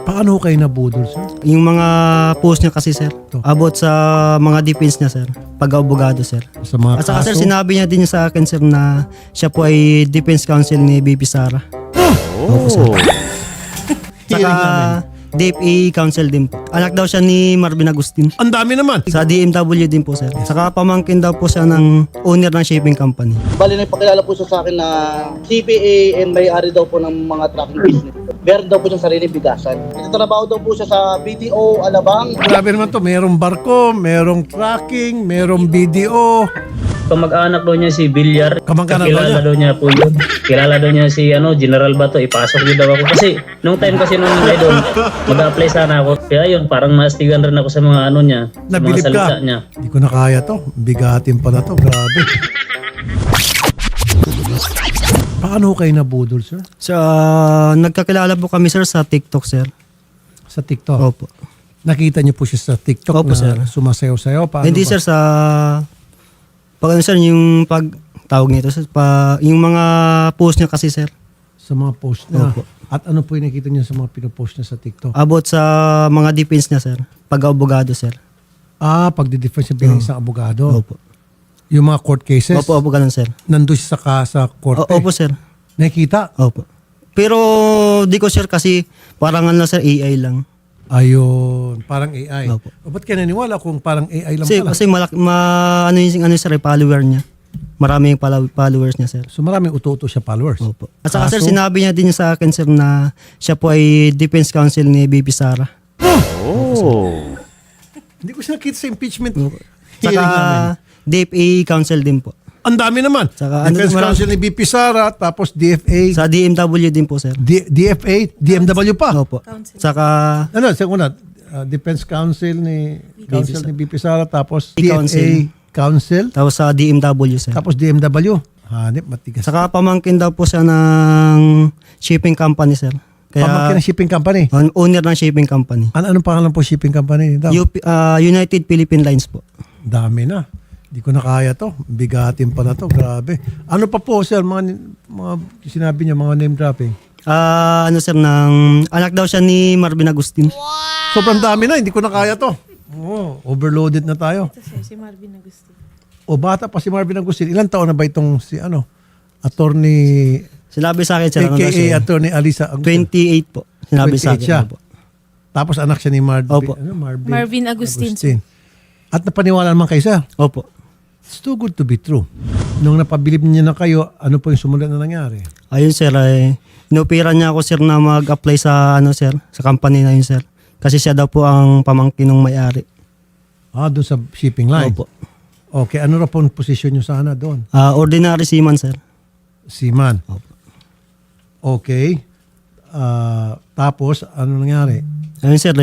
Paano kayo nabudol, sir? Yung mga post niya kasi sir, about sa mga defense niya sir, pag-abogado sir. Sa mga At saka kaso? sir, sinabi niya din sa akin sir na siya po ay defense counsel ni BP Sara. Opo sir. Saka Hearing namin. DFA counsel din po. Anak daw siya ni Marvin Agustin. Ang dami naman. Sa DMW din po sir. Saka pamangkin daw po siya ng owner ng shipping company. Bali, nagpakilala po siya sa akin na CPA and may-ari daw po ng mga trucking business. Meron daw po siyang sariling bigasan. Nagtatrabaho daw po siya sa BDO Alabang. Grabe naman to. Merong barko, merong tracking, merong BDO. Kamag-anak daw niya si Villar. Kamag-anak daw Kilala niya? daw niya po yun. Kilala daw niya si General Bato. Ipasok niyo daw ako. Kasi nung time kasi nung doon, mag-apply sana ako. Kaya yun, parang mastigan rin ako sa mga niya. Sa mga Nabilib salita ka. niya. Hindi ko na kaya to. Bigatin pala to. Grabe. Paano kayo nabudol, sir? So, nagkakilala po kami sir sa TikTok sir. Sa TikTok? Opo. Nakita niyo po siya sa TikTok Opo, na sir. sumasayaw-sayaw? Paano Hindi ba? sir sa pag ano sir yung pag tawag nito sir yung mga post niya kasi sir Sa mga post niya. Opo. At ano po yung nakita niyo sa mga pinopost niya sa TikTok? about sa mga defense niya sir, pag-abogado sir. Pagdi-defense yung bilang isang abogado. Opo. Yung mga court cases, Opo, ganun sir. nandun siya sa korte. Opo sir. Nakikita? Opo. Pero di ko sir kasi parang ano sir AI lang. Ayun, parang AI. Opo. O ba't ka naniwala kung parang AI lang Kasi, pala? kasi ano yung sir, follower niya. Marami yung followers niya sir. So maraming uto-uto siya followers. Opo. At saka sir, Kaso? sinabi niya din sa akin sir na siya po ay defense counsel ni BP Sara. Hindi ko siya nakita sa impeachment Saka hearing namin. DFA counsel din po. Ang dami naman. Saka Defense ano, Counsel ni BP Sara, tapos DFA, Sa DMW din po sir. DFA, DMW pa. Opo. Saka Ano, sa una, Defense Counsel ni BP Sara, tapos DFA Counsel. Counsel, tapos sa DMW sir. tapos DMW. Hanip, matigas. Saka pamangkin daw po siya ng shipping company sir. Pamangkin Kaya ng shipping company. owner ng shipping company. Anong pangalan po shipping company? Daw? United Philippine Lines po. Dami na. Hindi ko na kaya to. Bigatin pa na to. Grabe. Ano pa po, sir? Mga sinabi niya, mga name dropping. Ano sir, anak daw siya ni Marvin Agustin. Sobrang dami na. Hindi ko na kaya to. Oh, overloaded na tayo. Ito sir, si Marvin Agustin. O bata pa si Marvin Agustin. Ilang taon na ba itong si attorney, Sinabi sa akin sir, ano daw aka siya? attorney Alisa Agustin? 28 po. Sinabi sa 28 akin. siya. Opo. Tapos anak siya ni Opo. Marvin Agustin. At napaniwala naman kayo, sir. Opo. It's too good to be true. Nung napabilib niya na kayo, ano po yung sumunod na nangyari? Ayun sir, inupiran niya ako sir na mag-apply sa sir, sa company na yun sir. Kasi siya daw po ang pamangkin ng may-ari. Doon sa shipping line. Opo. Okay, ano na po ang posisyon nyo sana doon? Ordinary seaman sir. Seaman. Opo. Okay. Tapos, ano nangyari? Ayun sir,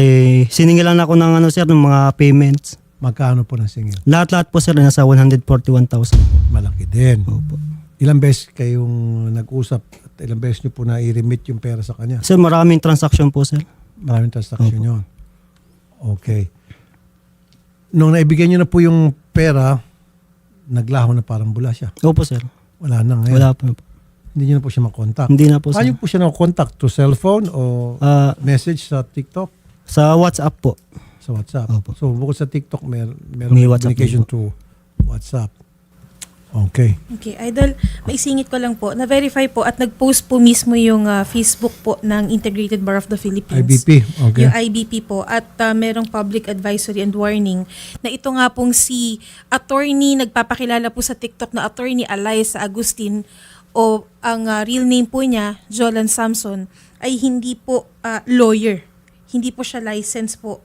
siningilan ako ng sir, ng mga payments. Magkano po ng singil? Lahat-lahat po sir, nasa 141,000. Malaki din. Opo. Ilang beses kayong nag-usap at ilang beses nyo po na-remit yung pera sa kanya? Sir, maraming transaction po sir. Maraming transaction yun. Okay. Nung naibigay nyo na po yung pera, naglaho na parang bula siya. Opo sir. Wala na ngayon. Wala po. Hindi nyo na po siya makontak. Hindi na po sir. Paano po siya na-contact? To cellphone o message sa TikTok? Sa WhatsApp po. Sa WhatsApp. Opo. So bukod sa TikTok, meron May WhatsApp communication din to WhatsApp. Okay. Okay, Idol, maisingit ko lang po. Na-verify po at nag-post po mismo yung Facebook po ng Integrated Bar of the Philippines. IBP. Okay. Yung IBP po. At merong public advisory and warning na ito nga pong si attorney, nagpapakilala po sa TikTok na attorney Alisa Agustin o ang real name po niya, Jolan Samson, ay hindi po lawyer. Hindi po siya licensed po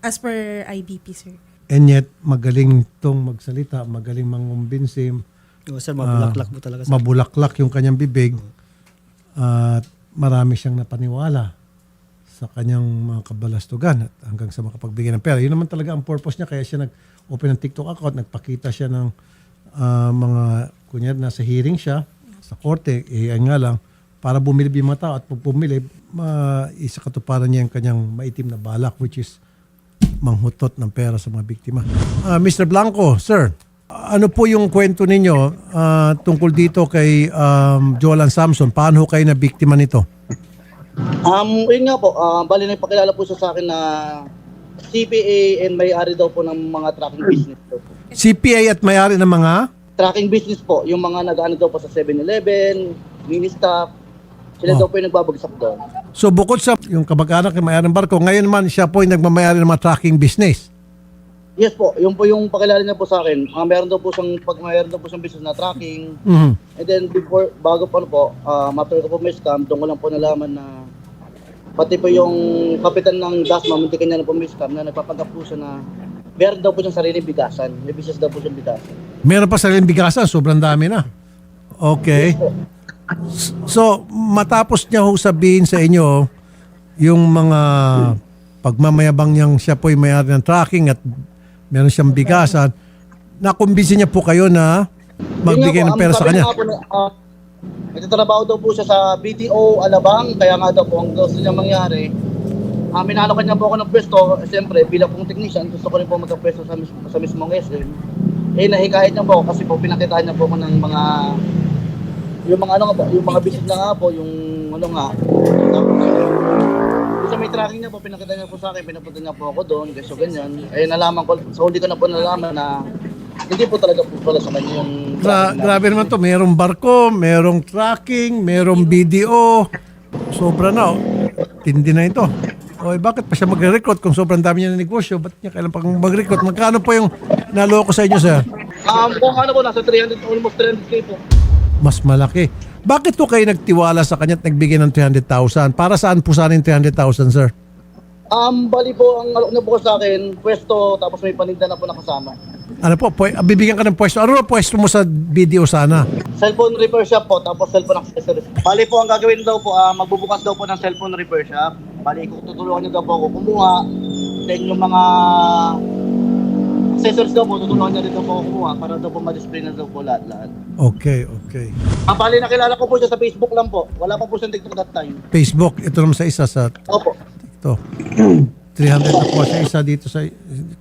as per IBP, sir. And yet, magaling tong magsalita, magaling mangumbinsi, Sir, mabulaklak po talaga sir. mabulaklak yung kanyang bibig, at marami siyang napaniwala sa kanyang mga kabalastugan at hanggang sa makapagbigay ng pera. Yun naman talaga ang purpose niya, kaya siya nag-open ng TikTok account, nagpakita siya ng mga, kunyari, nasa hearing siya sa korte, yan nga lang, para bumilib yung mga tao at pag bumilib, isa katuparan niya yung kanyang maitim na balak, which is manghutot ng pera sa mga biktima. Mr. Blanco, sir, ano po yung kwento ninyo tungkol dito kay Jolan Samson? Paano kayo na biktima nito? Yun nga po, bali nagpakilala po siya sa akin na CPA and may-ari daw po ng mga tracking business daw po. CPA at may-ari ng mga? Tracking business po, yung mga nag-ano daw po sa 7-Eleven, mini-stop, sila daw po yung nagbabagsak doon. So bukod sa yung kamag-anak ng may-ari ng barko, ngayon man siya po yung nagmamayari ng mga tracking business. Yes po, yun po yung pakilala niya po sa akin. Meron daw po siyang business na tracking. Mhm. And then bago po after ko po may scam, doon ko lang po nalaman na pati po yung kapitan ng Dasma, muntikan niya na po may scam na nagpapanggap po siya na meron daw po siyang sariling bigasan. May business daw po siyang bigasan. Meron pa sariling bigasan, sobrang dami na. Okay. So, matapos niya ho sabihin sa inyo yung mga pagmamayabang niyang siya po yung may-ari ng tracking at meron siyang bigasan, nakumbinsi niya po kayo na magbigay ng pera sa kanya. Nagtatrabaho daw po siya sa BDO Alabang, kaya nga daw po ang gusto niya mangyari. Minalokan niya po ako ng pwesto, siyempre bilang pong technician, gusto ko rin po magka-pwesto sa mismong SM. Nahikayat niya po ako kasi po pinakitaan niya po ako ng mga yung mga business na nga po, yung ano nga. Tapos sa may tracking niya po, pinakita niya po sa akin, pinapunta niya po ako doon, so ganyan. Nalaman ko, sa huli ko na po nalaman na hindi po talaga po pala sa kanya yung Grabe naman to, merong barko, merong tracking, merong BDO. Sobra na, oh. Tindi na ito. Oy, bakit pa siya magre-recruit kung sobrang dami niya na negosyo? Ba't niya kailan pang mag-recruit? Magkano po yung naloko sa inyo, sir? kung ano po, nasa 300, almost 300k po. Mas malaki. Bakit po kayo nagtiwala sa kanya at nagbigay ng 300,000? Para saan po sana yung 300,000, sir? Bali po, ang alok na po sa akin, pwesto, tapos may paninda na po nakasama. Ano po, bibigyan ka ng pwesto. Ano na pwesto mo sa BDO sana? Cellphone repair shop po, tapos cellphone accessories. Bali po, ang gagawin daw po, magbubukas daw po ng cellphone repair shop. Bali, tutulungan niyo daw po ako kumuha. Then yung mga accessories daw po, tutulungan niya rin daw po ako kumuha para daw po ma-display na daw po lahat-lahat. Okay. Bali, nakilala ko po siya sa Facebook lang po. Wala pa po siyang TikTok that time. Facebook, ito naman sa isa sa Opo. ito. 300 na po sa isa dito sa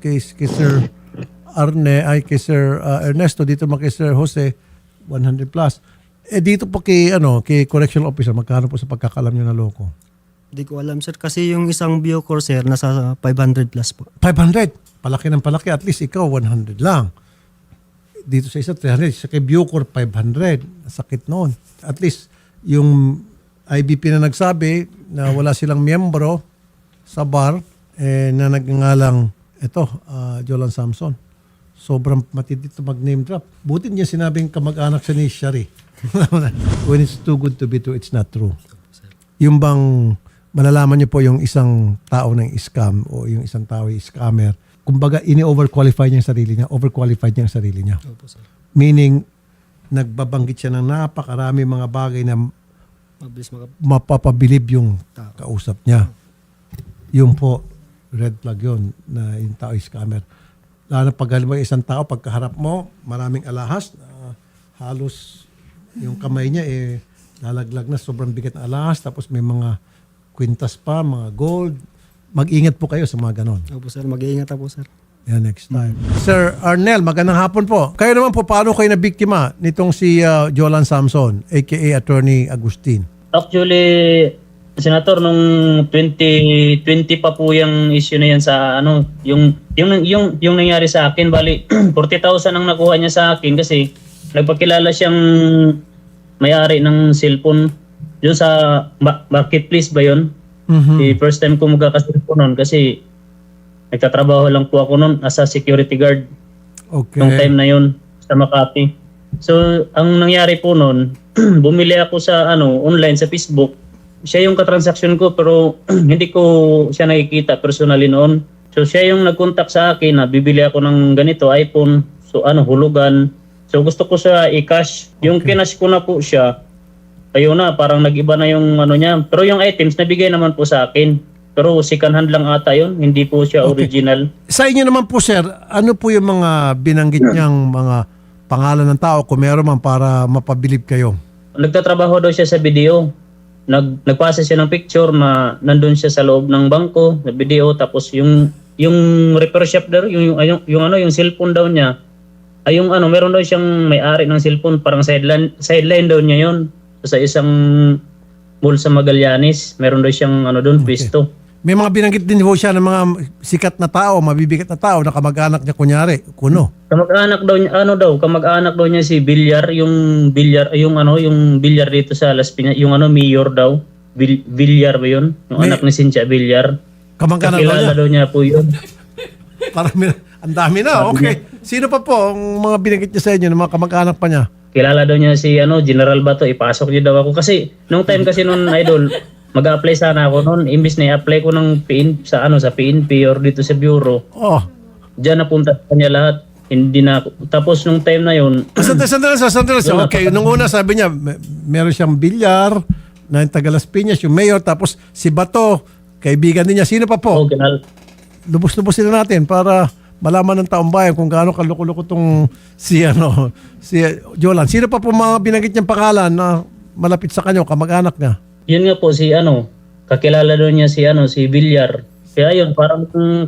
kay Sir Arne, kay Sir Ernesto, dito naman kay Sir Jose, 100 plus. Dito po kay correctional officer, magkano po sa pagkakalam niyo na loko? Hindi ko alam sir kasi yung isang Bucor sir nasa 500 plus po. 500. Palaki ng palaki. At least ikaw 100 lang. Dito sa isa 300. Sa kay Bucor 500. Sakit noon. At least yung IBP na nagsabi na wala silang miyembro sa bar na nagngangalang Jolan Samson. Sobrang matindi ito mag-name drop. Buti niya sinabing kamag-anak siya ni Shari. When it's too good to be true, it's not true. Yung bang malalaman niyo po yung isang tao ng scam o yung isang tao yung scammer, kumbaga ini-overqualify niya yung sarili niya, overqualified niya yung sarili niya. Opo sir. Meaning, nagbabanggit siya ng napakarami mga bagay na Mabilis mapapabilib yung kausap niya. Yung po, red flag yun na yung tao yung scammer. Lalo na pag halimbawa isang tao, pagkaharap mo, maraming alahas, halos yung kamay niya lalaglag na, sobrang bigat na alahas, tapos may mga kwintas pa, mga gold. Mag-ingat po kayo sa mga ganon. Opo sir, mag-iingat po sir. Yeah, next time. Sir Arnel, magandang hapon po. Kayo naman po, paano kayo nabiktima nitong si Jolan Samson, aka Attorney Agustin? Actually, Senator, nung 2020 pa po yung issue na yan sa yung nangyari sa akin, bali 40,000 ang nakuha niya sa akin kasi nagpakilala siyang may-ari ng cellphone yun sa marketplace ba yun? The first time ko magkakasilpo noon kasi nagtatrabaho lang po ako noon as a security guard. Okay. Nung time na yun sa Makati. So, ang nangyari po noon, bumili ako sa online sa Facebook. Siya yung katransaksyon ko pero hindi ko siya nakikita personally noon. So siya yung nag-contact sa akin na bibili ako ng ganito iPhone. So hulugan. So gusto ko siya i-cash. Yung kinash ko na po siya. Ayun na, parang nag-iba na yung niya. Pero yung items nabigay naman po sa akin. Pero second hand lang ata yun. Hindi po siya original. Sa inyo naman po sir, ano po yung mga binanggit niyang mga pangalan ng tao kung meron man para mapabilib kayo? Nagtatrabaho daw siya sa video. Nagpasa siya ng picture na nandun siya sa loob ng bangko, sa video, tapos yung repair shop daw, yung cellphone daw niya, ay meron daw siyang may-ari ng cellphone, parang sideline daw niya yun. Sa isang mall sa Magallanes. Meron daw siyang ano doon, pwesto. May mga binanggit din po siya ng mga sikat na tao, mabibigat na tao na kamag-anak niya kunyari, kuno. Kamag-anak daw niya, kamag-anak daw niya si Villar, yung Villar dito sa Las Piñas, yung mayor daw. Villar ba yun? Yung anak ni Cynthia Villar. Kamag-anak daw niya. Kakilala daw niya po yun. Parang ang dami na, okay. Sino pa po ang mga binanggit niya sa inyo, ng mga kamag-anak pa niya? Kilala daw niya si General Bato, ipasok niyo daw ako. Kasi, nung time kasi nun, idol, mag-a-apply sana ako noon. Imbis na i-apply ko ng sa PNP or dito sa bureau. Oh. Diyan napunta sa kanya lahat. Hindi na ako. Tapos nung time na yun, Sandali. Okay, nung una sabi niya, meron siyang bilyar, na yung taga Las Piñas, yung mayor, tapos si Bato, kaibigan din niya. Sino pa po? Lubos-lubos sila natin para malaman ng taong bayan kung gaano kaloko-loko tong si Jolan. Sino pa po mga binanggit niyang pangalan na malapit sa kanya, kamag-anak niya? yun nga po si kakilala doon niya si Villar. Kaya yun,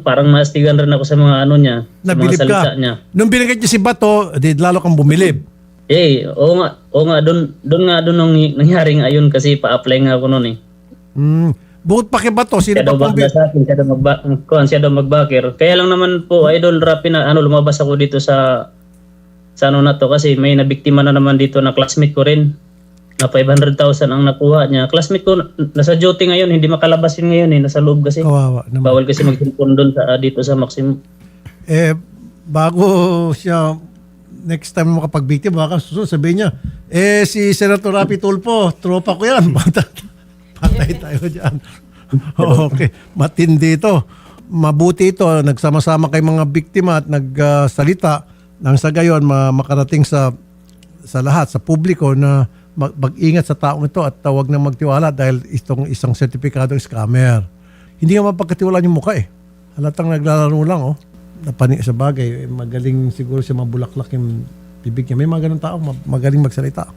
parang mastigan rin ako sa mga niya, sa mga Nabilib salita ka. niya. Nung binanggit niya si Bato, lalo kang bumilib. Oo nga, doon nung nangyaring ayun kasi pa-apply nga ako noon eh. Bukod pa kay Bato, sino Siya pa daw pong bakla sa akin, siya daw magbakir. Kaya lang naman po, Idol Rapi na lumabas ako dito sa na to kasi may nabiktima na naman dito na classmate ko rin. Na 500,000 ang nakuha niya. Classmate ko, nasa duty ngayon, hindi makalabas yun ngayon nasa loob kasi. Kawawa naman. Bawal kasi mag-cellphone doon dito sa Maxim. Bago siya next time makapagbiktima, baka susunod sabihin niya, si Senator Rapi Tulfo, tropa ko yan. Patay tayo dyan. Okay, matindi ito. Mabuti ito, nagsama-sama kay mga biktima at nagsalita nang sa gayon makarating sa lahat, sa publiko na mag-ingat sa taong ito at tawag na magtiwala dahil itong isang sertipikadong scammer. Hindi nga mapagkatiwalaan yung mukha eh. Halatang naglalaro lang napani sa bagay. Magaling siguro siya mabulaklak yung bibig niya. May mga ganun tao, magaling magsalita.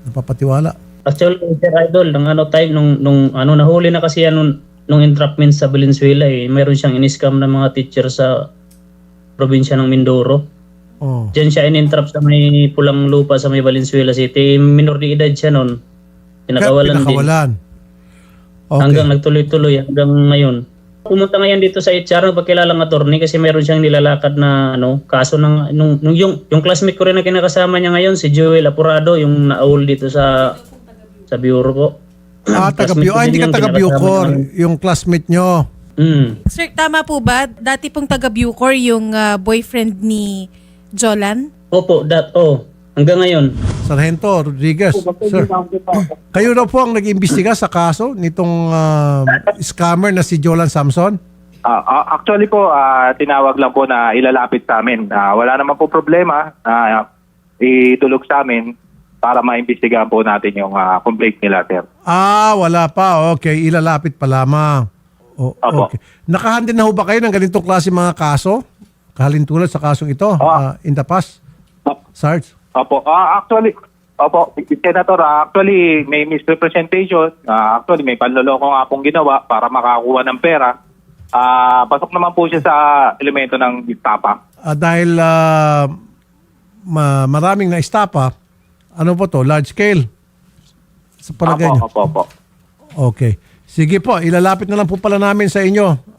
Napapatiwala. Actually, Sir Idol, time nung nahuli na kasi yan nung entrapment sa Valenzuela eh. Mayroon siyang in-scam ng mga teacher sa probinsya ng Mindoro. Oh. Diyan siya in-entrap sa may pulang lupa sa may Valenzuela City. Minor de edad siya noon. Pinakawalan din. Okay. Hanggang nagtuloy-tuloy hanggang ngayon. Pumunta ngayon dito sa HR pagkilalang attorney kasi meron siyang nilalakad na kaso ng yung classmate ko rin na kinakasama niya ngayon si Joel Apurado yung naul dito sa bureau ko. Hindi ka taga Bucor, yung classmate nyo. Sir, tama po ba? Dati pong taga Bucor yung boyfriend ni Jolan? Opo, hanggang ngayon. Sargento Rodriguez, sir. Kayo daw po ang nag-imbestiga sa kaso nitong scammer na si Jolan Samson? Actually po, tinawag lang po na ilalapit sa amin. Wala naman po problema na itulog sa amin para maimbestigahan po natin yung complaint nila, sir. Wala pa. Okay, ilalapit pa lamang. Okay. Nakahandin na ho ba kayo ng ganitong klase mga kaso? Kahalintulad sa kasong ito in the past? Sarge? Opo. Senator, actually may misrepresentation. Actually may panloloko nga pong ginawa para makakuha ng pera. Pasok naman po siya sa elemento ng istapa. Dahil maraming na istapa, ano po to? Large scale? Sa palagay niyo? Opo. Okay. Sige po, ilalapit na lang po pala namin sa inyo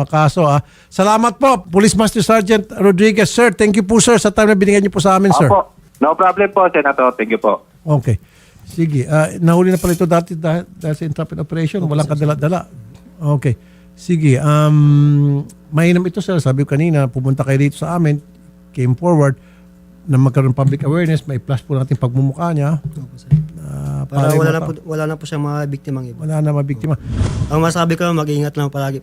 kaso. Salamat po, Police Master Sergeant Rodriguez. Sir, thank you po sir sa time na binigyan niyo po sa amin, sir. Opo. No problem po, Senator. Thank you po. Okay. Sige. Nahuli na pala ito dati dahil sa entrapment operation. Walang kadala-dala. Okay. Sige. Mainam ito, sir. Sabi ko kanina, pumunta kayo dito sa amin, came forward, na magkaroon public awareness, may plus po natin pagmumukha niya. Para wala na po siya mga biktimang iba. Wala na mabiktima. Ang masabi ko, mag-ingat lang palagi.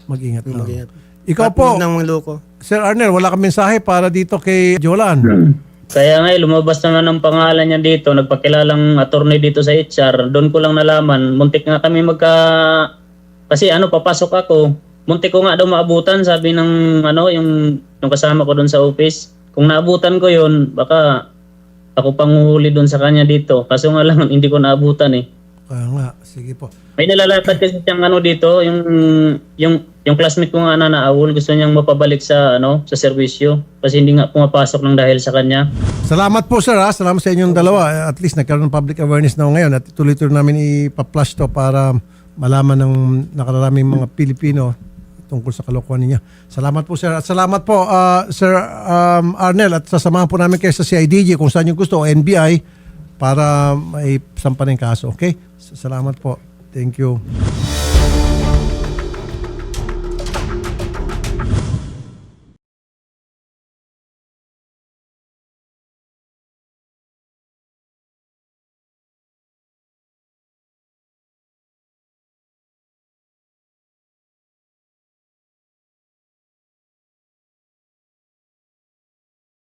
Mag-ingat lang. Mag-ingat. Ikaw po, ng mga loko. Sir Arnel, wala kang mensahe para dito kay Jolan. Kaya nga lumabas naman ang pangalan niya dito, nagpakilalang attorney dito sa HR. Doon ko lang nalaman, muntik nga kami kasi papasok ako. Muntik ko nga daw maabutan, sabi ng yung kasama ko doon sa office. Kung naabutan ko yun, baka ako panguhuli doon sa kanya dito. Kaso nga lang, hindi ko naabutan eh. Kaya nga, sige po. May nilalakad kasi siyang dito, yung Yung classmate ko nga na naawol, gusto niyang mapabalik sa sa serbisyo kasi hindi nga pumapasok ng dahil sa kanya. Salamat po sir ha. Salamat sa inyong dalawa. At least nagkaroon ng public awareness na ngayon at tuloy-tuloy namin ipa-flash to para malaman ng nakararaming mga Pilipino tungkol sa kalokohan niya. Salamat po sir. At salamat po Sir Arnel at sasamahan po namin kayo sa CIDG kung saan yung gusto o NBI para may sampa ng kaso. Okay? Salamat po. Thank you.